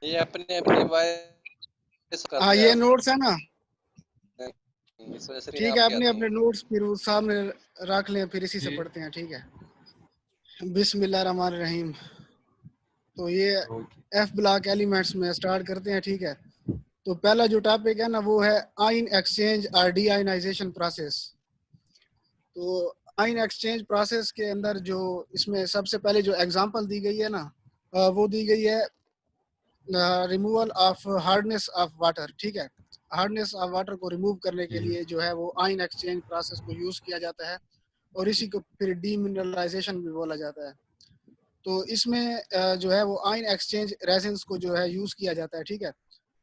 ये अपने अपनी वॉइस कर हाँ रहे ये हैं नोट्स है ना, आप, इस वजह से ठीक आप है, क्या अपने दें। अपने नोट्स फिर वो सामने रख लें, फिर इसी से जी। पढ़ते हैं, ठीक है। बिस्मिल्लाहिर्रहमानिर्रहीम। तो ये ओके। एफ ब्लॉक एलिमेंट्स में स्टार्ट करते हैं, ठीक है। तो पहला जो टॉपिक है ना वो है आयन एक्सचेंज और डीआयनाइजेशन प्रोसेस। तो आयन एक्सचेंज प्रोसेस के अंदर जो इसमें सबसे पहले जो एग्जांपल दी गई है ना, वो दी गई है removal of hardness of water, ठीक है। हार्डनेस ऑफ वाटर को रिमूव करने के जी। लिए जो है वो आयन एक्सचेंज प्रोसेस को यूज़ किया जाता है, और इसी को फिर डीमिनरलाइजेशन भी बोला जाता है। तो इसमें जो है वो आयन एक्सचेंज रेजिन्स को जो है यूज़ किया जाता है, ठीक है।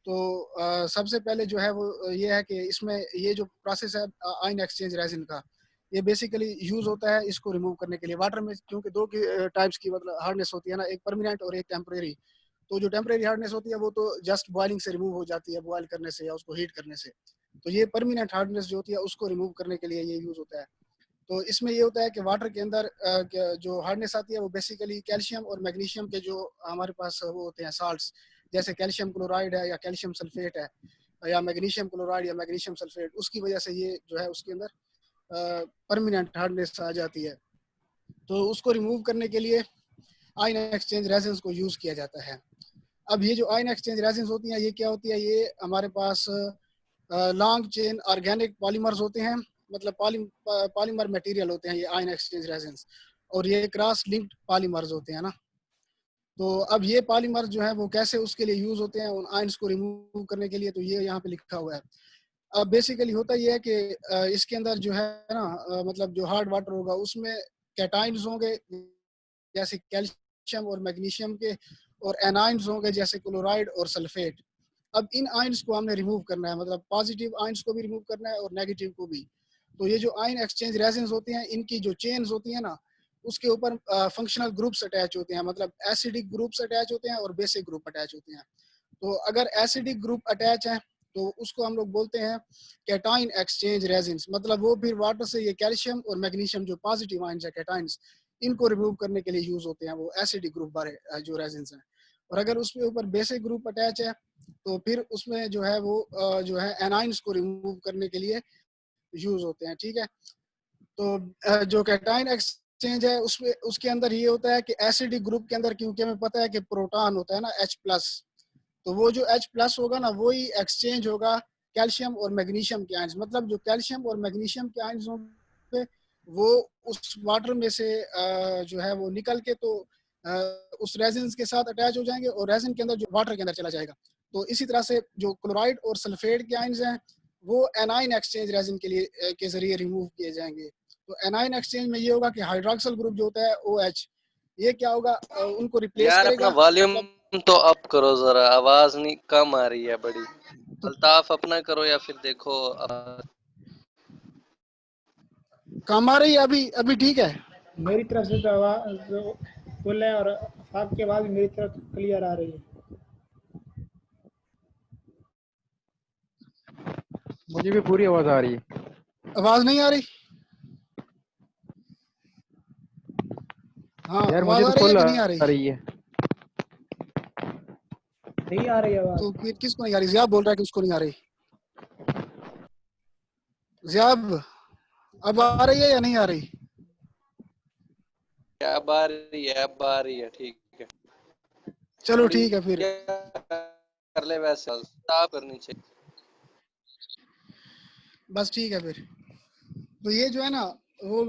तो सबसे पहले जो है वो ये है कि इसमें ये जो प्रोसेस है आयन एक्सचेंज रेजिन का, ये बेसिकली यूज़ होता है इसको रिमूव करने के लिए। वाटर में क्योंकि दो की टाइप्स की मतलब हार्डनेस होती है ना, एक परमानेंट और एक टेम्परेरी। तो जो टेम्परेरी हार्डनेस होती है वो तो जस्ट बॉइलिंग से रिमूव हो जाती है, बॉयल करने से या उसको हीट करने से। तो ये परमानेंट हार्डनेस जो होती है उसको रिमूव करने के लिए ये यूज़ होता है। तो इसमें ये होता है कि वाटर के अंदर जो हार्डनेस आती है वो बेसिकली कैल्शियम और मैग्नीशियम के जो हमारे पास वो होते हैं साल्ट्स, जैसे कैल्शियम क्लोराइड है या कैल्शियम सल्फेट है या मैग्नीशियम क्लोराइड या मैग्नीशियम सल्फेट, उसकी वजह से ये जो है उसके अंदर परमानेंट हार्डनेस आ जाती है। तो उसको रिमूव करने के लिए आयन एक्सचेंज रेजिन्स को यूज़ किया जाता है। अब ये जो आयन एक्सचेंज रेजिन्स होती हैं ये क्या होती है, ये हमारे पास लॉन्ग चेन ऑर्गेनिक पॉलीमर्स होते हैं, मतलब पॉलीमर मटेरियल होते हैं ये आयन एक्सचेंज रेजिन्स, और ये क्रॉस लिंक्ड पॉलीमर्स होते हैं ना। तो अब ये पॉलीमर्स जो है वो कैसे उसके लिए यूज होते हैं उन आयंस को रिमूव करने के लिए, तो ये यहाँ पे लिखा हुआ है। अब बेसिकली होता ये है कि इसके अंदर जो है ना मतलब जो हार्ड वाटर होगा उसमें कैटाइंस होंगे जैसे कैल्शियम और मैग्नीशियम के, और एनाइंस होंगे जैसे क्लोराइड और सल्फेट। अब इन आयंस को हमने रिमूव करना है, मतलब पॉजिटिव आयंस को भी रिमूव करना है और नेगेटिव को भी। तो ये जो आयन एक्सचेंज रेजिन्स होती हैं इनकी जो चेन्स होती हैं ना, उसके ऊपर फंक्शनल ग्रुप्स अटैच होते हैं, मतलब एसिडिक ग्रुप्स अटैच होते हैं और बेसिक ग्रुप अटैच होते हैं। तो अगर एसिडिक ग्रुप अटैच है तो उसको हम लोग बोलते हैं कैटाइन एक्सचेंज रेजिन्स, मतलब वो फिर वाटर से ये कैल्शियम और मैग्नीशियम जो पॉजिटिव आयंस है कैटाइंस, इनको रिमूव करने के लिए यूज होते हैं वो एसिडिक ग्रुप वाले जो रेजिन्स हैं। और अगर उसके ऊपर बेसिक ग्रुप अटैच है तो फिर उसमें जो है वो जो है एनाइंस को रिमूव करने के लिए यूज होते हैं, ठीक है। तो जो कैटाइन एक्सचेंज है उसमें उसके अंदर ये होता है कि एसिडिक ग्रुप के अंदर क्योंकि हमें पता है कि प्रोटॉन होता है ना H+, तो वो जो H+ होगा ना वही एक्सचेंज होगा कैल्शियम और मैग्नीशियम के आयंस, मतलब जो कैल्शियम और मैग्नीशियम के आयंस होंगे वो उस वाटर में से जो है वो निकल के तो उस रेजिन के साथ अटैच हो जाएंगे और रेजिन के अंदर जो वाटर के अंदर चला जाएगा। तो इसी तरह से जो क्लोराइड और सल्फेट के आयंस हैं वो एनाइन एक्सचेंज रेजिन के लिए के जरिए रिमूव किए जाएंगे। तो एनाइन एक्सचेंज में ये होगा कि हाइड्रोक्सिल ग्रुप जो होता है OH, ये क्या होगा उनको रिप्लेस यार अपना करेगा, वॉल्यूम मतलब तो अप करो जरा, आवाज नहीं कम आ रही है बड़ी। अल्ताफ अपना करो या फिर देखो कम आ रही है अभी? अभी ठीक है? मेरी तरफ से तो आवाज फुल है और आपकी आवाज मेरी तरफ क्लियर आ रही है। मुझे भी पूरी आवाज आ रही है। आवाज नहीं आ रही? हाँ यार आवाज मुझे तो आ रही है फुल कि आ नहीं आ रही? रही है। नहीं आ रही आवाज। तो फिर किसको नहीं आ रही? ज़ियाब बोल रहा है कि उसको नहीं आ रही। ज़ियाब अब आ रही है या नहीं आ रही? अब आ रही है, अब आ रही है, ठीक है। चलो थोड़ी ठीक है फिर। क्या कर ले वैसे साफ करनी चाहिए। बस ठीक है फिर। तो ये जो है ना वो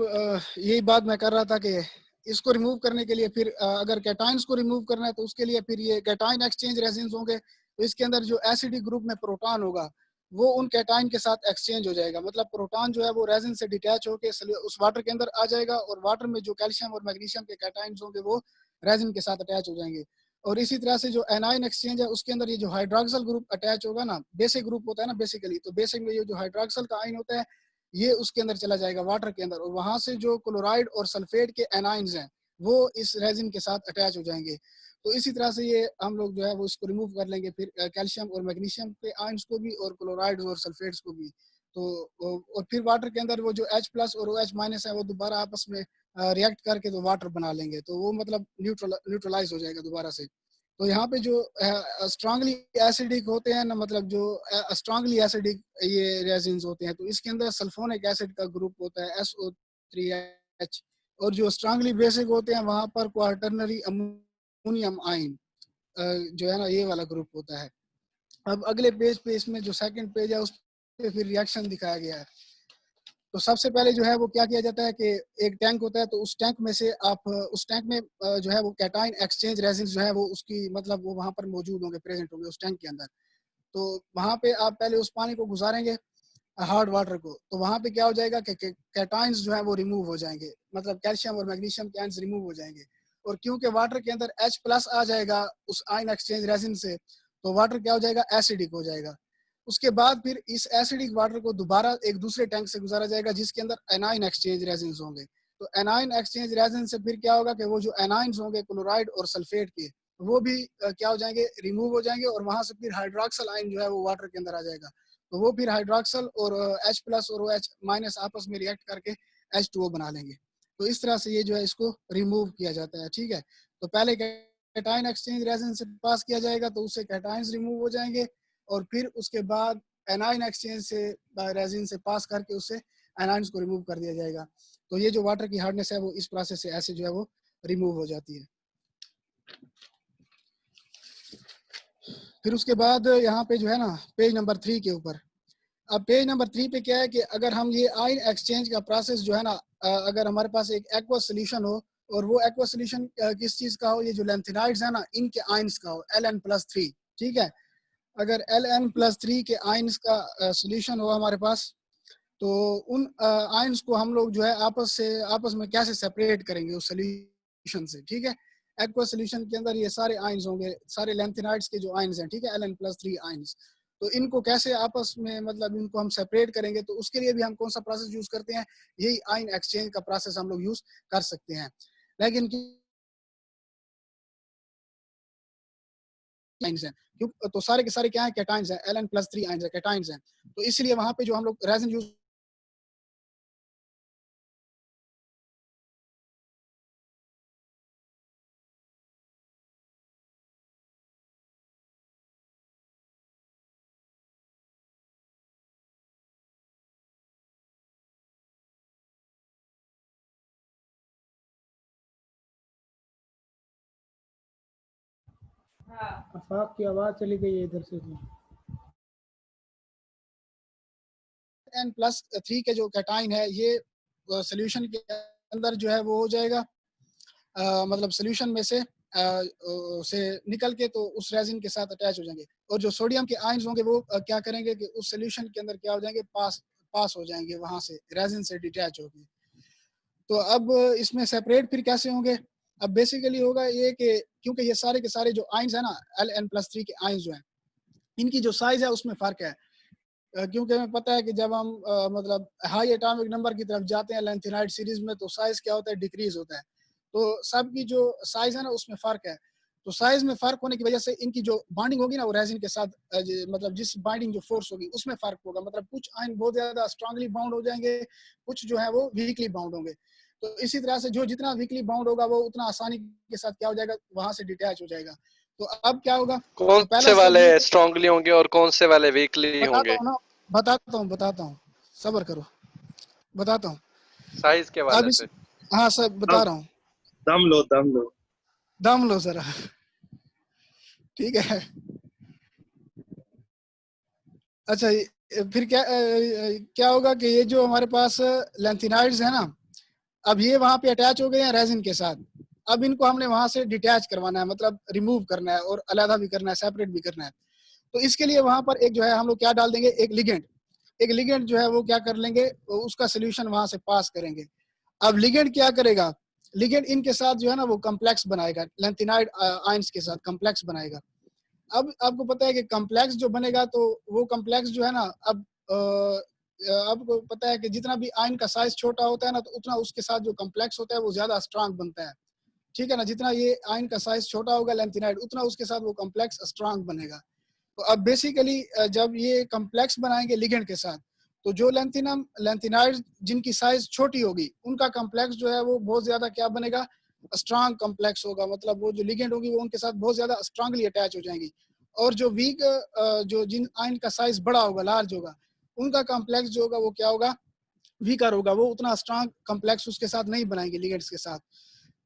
यही बात मैं कर रहा था कि इसको रिमूव करने के लिए फिर अगर कैटाइंस को रिमूव करना है तो उसके लिए फिर ये कैटाइन एक्सचेंज रेजिन्स होंगे। तो इसके अंदर जो एसिडिक ग्रुप में प्रोटॉन होगा वो उन कैटाइन के साथ एक्सचेंज हो जाएगा, मतलब प्रोटॉन जो है वो रेजिन से डिटैच होकर उस वाटर के अंदर आ जाएगा और वाटर में जो कैल्शियम और मैग्नीशियम के कैटाइंस होंगे वो रेजिन के साथ अटैच हो जाएंगे। और इसी तरह से जो एनाइन एक्सचेंज है उसके अंदर ये जो हाइड्रोक्सिल ग्रुप अटैच होगा ना, बेसिक ग्रुप होता है ना बेसिकली, तो बेसिक में ये जो हाइड्रोक्सिल का आयन होता है ये उसके अंदर चला जाएगा वाटर के अंदर, और वहां से जो क्लोराइड और सल्फेट के एनाइंस हैं वो इस रेजिन के साथ अटैच हो जाएंगे। तो इसी तरह से ये हम लोग जो है वो इसको रिमूव कर लेंगे फिर कैल्शियम और मैग्नीशियम के आयंस को भी और क्लोराइड और सल्फेट्स को भी। तो और फिर वाटर के अंदर वो जो H+ और OH- है वो दोबारा आपस में रिएक्ट करके तो वाटर बना लेंगे, तो वो मतलब न्यूट्रलाइज हो जाएगा दोबारा से। तो यहाँ पे जो स्ट्रांगली एसिडिक होते हैं ना, मतलब जो स्ट्रांगली एसिडिक ये रेजिन्स होते हैं, तो इसके अंदर सल्फोनिक एसिड का ग्रुप होता है SO3H, और जो स्ट्रांगली बेसिक होते हैं वहाँ पर क्वार्टरनरी अमोनियम आयन जो है ना, ये वाला ग्रुप होता है। अब अगले पेज पे इसमें जो सेकंड पेज है उस पे फिर रिएक्शन दिखाया गया है। तो सबसे पहले जो है वो क्या किया जाता है कि एक टैंक होता है, तो उस टैंक में से आप उस टैंक में जो है वो कैटाइन एक्सचेंज रेजिन्स जो है वो उसकी मतलब वो वहाँ पर मौजूद होंगे, प्रेजेंट होंगे उस टैंक के अंदर। तो वहाँ पे आप पहले उस पानी को गुजारेंगे हार्ड वाटर को, तो वहाँ पे क्या हो जाएगा कि कैटाइंस जो है वो रिमूव हो जाएंगे, मतलब कैल्शियम और मैग्नीशियम के आयंस रिमूव हो जाएंगे। और क्योंकि वाटर के अंदर H+ आ जाएगा उस आयन एक्सचेंज रेजिन से, तो वाटर क्या हो जाएगा, एसिडिक हो जाएगा। उसके बाद फिर इस एसिडिक वाटर को दोबारा एक दूसरे टैंक से गुजारा जाएगा जिसके अंदर एनाइन एक्सचेंज रेजिन्स होंगे। तो एनाइन एक्सचेंज रेजिन से फिर क्या होगा कि वो जो एनाइंस होंगे क्लोराइड और सल्फेट के, वो भी क्या हो जाएंगे, रिमूव हो जाएंगे, और वहां से फिर हाइड्रोक्सल आयन जो है वो वाटर के अंदर आ जाएगा। तो वो फिर हाइड्रोक्सल और H+ और OH- आपस में रिएक्ट करके H2O बना लेंगे। तो इस तरह से ये जो है इसको रिमूव किया जाता है, ठीक है। तो पहले कैटाइन एक्सचेंज रेजिन से पास किया जाएगा तो उससे कैटाइंस रिमूव हो जाएंगे, और फिर उसके बाद एनाइन एक्सचेंज से रेजिन से पास करके उससे एनाइंस को रिमूव कर दिया जाएगा। तो ये जो वाटर की हार्डनेस है वो इस प्रोसेस से ऐसे जो है वो रिमूव हो जाती है। फिर उसके बाद यहाँ पे जो है ना पेज नंबर 3 के ऊपर, अब पेज नंबर 3 पे क्या है कि अगर हम ये आयन एक्सचेंज का प्रोसेस जो है ना, अगर हमारे पास एक एक्वा सोल्यूशन हो, और वो एक्वा सोल्यूशन किस चीज का हो, ये जो लेंथेनाइड्स है ना इनके आयंस का हो, Ln+3, ठीक है। अगर Ln+3 के आयंस का सोल्यूशन हो हमारे पास, तो उन आयंस को हम लोग जो है आपस में कैसे सेपरेट करेंगे उस सोल्यूशन से, ठीक है। एक्वा सोल्यूशन के अंदर ये सारे आयंस होंगे, सारे लेंथेनाइड्स के जो आयंस हैं, ठीक है, Ln+3 आयंस। तो इनको कैसे आपस में मतलब इनको हम सेपरेट करेंगे, तो उसके लिए भी हम कौन सा प्रोसेस यूज करते हैं, यही आयन एक्सचेंज का प्रोसेस हम लोग यूज कर सकते हैं। लेकिन आयंस हैं, क्यों, तो सारे के सारे क्या है, कैटाइंस हैं, Ln+3 आयंस है, कैटाइंस हैं। तो इसलिए वहां पे जो हम लोग रेजिन यूज आफाक की आवाज चली गई है इधर से तो। N+3 के जो कैटाइन है ये सोल्यूशन के अंदर जो है वो हो जाएगा, मतलब सोल्यूशन में से निकल के तो उस रेजिन के साथ अटैच हो जाएंगे, और जो सोडियम के आयंस होंगे वो क्या करेंगे कि उस सोल्यूशन के अंदर क्या हो जाएंगे, पास हो जाएंगे, वहां से रेजिन से डिटैच होंगे। तो अब इसमें सेपरेट फिर कैसे होंगे, अब बेसिकली होगा ये कि क्योंकि ये सारे के सारे जो आयंस है ना Ln+3 के आयंस जो हैं, इनकी जो साइज है उसमें फर्क है। क्योंकि हमें पता है कि जब हम मतलब हाई एटॉमिक नंबर की तरफ जाते हैं लेंथेनाइड सीरीज में, तो साइज क्या होता है, डिक्रीज होता है। तो सबकी जो साइज है ना उसमें फर्क है। तो साइज में फर्क होने की वजह से इनकी जो बाइंडिंग होगी ना वो रेजिन के साथ मतलब जिस बाइंडिंग जो फोर्स होगी उसमें फर्क होगा। मतलब कुछ आयन बहुत ज्यादा स्ट्रांगली बाउंड हो जाएंगे, कुछ जो है वो वीकली बाउंड होंगे। तो इसी तरह से जो जितना वीकली बाउंड होगा वो उतना आसानी के साथ क्या हो जाएगा, वहां से डिटैच हो जाएगा। तो अब क्या होगा, कौन तो पहला से स्टेप वाले ये स्ट्रांगली होंगे और कौन से वाले वीकली बताता होंगे? हूँ ना, बताता हूँ, सब्र करो, बताता हूँ। साइज के अब वाले इस से। हाँ सब बता रहा हूँ, दम लो। दम लो जरा, ठीक है। अच्छा फिर क्या होगा कि ये जो हमारे पास लेंथेनाइड्स है ना, अब ये वहां पे अटैच हो गए हैं रेजिन के साथ। अब इनको हमने वहां से डिटैच करवाना है, मतलब रिमूव करना है और अलहदा भी करना है, सेपरेट भी करना है। तो इसके लिए वहां पर एक जो है हम लोग क्या डाल देंगे, एक लिगेंड जो है वो क्या कर लेंगे, उसका सोल्यूशन वहां से पास करेंगे। अब लिगेंड क्या करेगा, लिगेंड इनके साथ जो है ना वो कम्प्लेक्स बनाएगा, लेंथेनाइड आयंस के साथ कम्प्लेक्स बनाएगा। अब आपको पता है कि कम्प्लेक्स जो बनेगा, तो वो कम्प्लेक्स जो है ना, अब आपको पता है कि जितना भी आयन का साइज छोटा होता है ना, तो उतना उसके साथ जो कम्प्लेक्स होता है वो ज्यादा स्ट्रांग बनता है, ठीक है ना। जितना ये आयन का साइज छोटा होगा लेंथेनाइड, उतना उसके साथ वो कम्प्लेक्स स्ट्रांग बनेगा। तो अब बेसिकली जब ये कम्प्लेक्स बनाएंगे लिगेंड के साथ, तो जो लेंथेनाइड जिनकी साइज छोटी होगी उनका कम्प्लेक्स जो है वो बहुत ज्यादा क्या बनेगा, स्ट्रांग कॉम्प्लेक्स होगा, मतलब वो जो लिगेंड होगी वो उनके साथ बहुत ज्यादा स्ट्रांगली अटैच हो जाएंगी। और जो वीक जो जिन आयन का साइज बड़ा होगा, लार्ज होगा, उनका कॉम्प्लेक्स जो होगा वो क्या होगा, वीकर होगा, वो उतना स्ट्रांग कॉम्प्लेक्स उसके साथ नहीं बनाएंगे लिगेंड्स के साथ।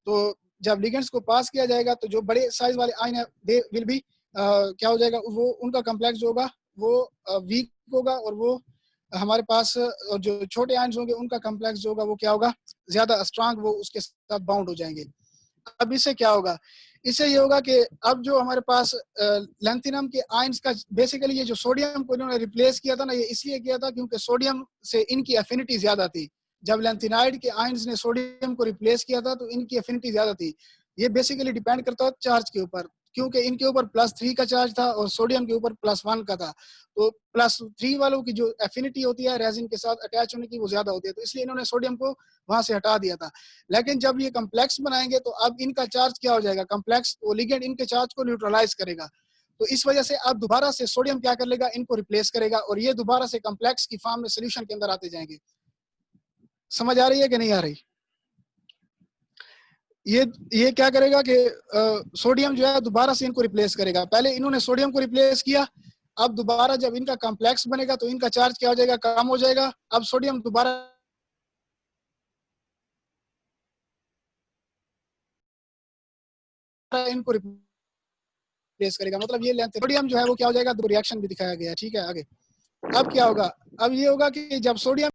तो जब लिगेंड्स को पास किया जाएगा तो जो बड़े साइज वाले आयन है दे विल बी क्या हो जाएगा, वो उनका कॉम्प्लेक्स जो होगा वो वीक होगा, और वो हमारे पास जो छोटे आयन्स होंगे उनका कॉम्प्लेक्स जो होगा वो क्या होगा, ज्यादा स्ट्रांग, वो उसके साथ बाउंड हो जाएंगे। अब इससे क्या होगा, इससे ये होगा कि अब जो हमारे पास लैंथिनम के आयंस का बेसिकली ये जो सोडियम को इन्होंने रिप्लेस किया था ना, ये इसलिए किया था क्योंकि सोडियम से इनकी एफिनिटी ज्यादा थी। जब लैंथिनाइड के आयंस ने सोडियम को रिप्लेस किया था तो इनकी एफिनिटी ज्यादा थी। ये बेसिकली डिपेंड करता है चार्ज के ऊपर, क्योंकि इनके ऊपर +3 का चार्ज था और सोडियम के ऊपर +1 का था। तो +3 वालों की जो एफिनिटी होती है रेजिन के साथ अटैच होने की वो ज्यादा होती है, तो इसलिए इन्होंने सोडियम को वहां से हटा दिया था। लेकिन जब ये कम्प्लेक्स बनाएंगे तो अब इनका चार्ज क्या हो जाएगा, कम्प्लेक्स वो लिगेंड इनके चार्ज को न्यूट्रलाइज करेगा। तो इस वजह से अब दोबारा से सोडियम क्या कर लेगा, इनको रिप्लेस करेगा, और ये दोबारा से कम्प्लेक्स की फॉर्म में सोल्यूशन के अंदर आते जाएंगे। समझ आ रही है कि नहीं आ रही? ये क्या करेगा कि सोडियम जो है दोबारा से इनको रिप्लेस करेगा। पहले इन्होंने सोडियम को रिप्लेस किया, अब दोबारा जब इनका कॉम्प्लेक्स बनेगा तो इनका चार्ज क्या हो जाएगा, कम हो जाएगा। अब सोडियम दोबारा इनको रिप्लेस करेगा, मतलब ये लेंथ सोडियम जो है वो क्या हो जाएगा, दो रिएक्शन भी दिखाया गया है, ठीक है। आगे अब क्या होगा, अब ये होगा कि जब सोडियम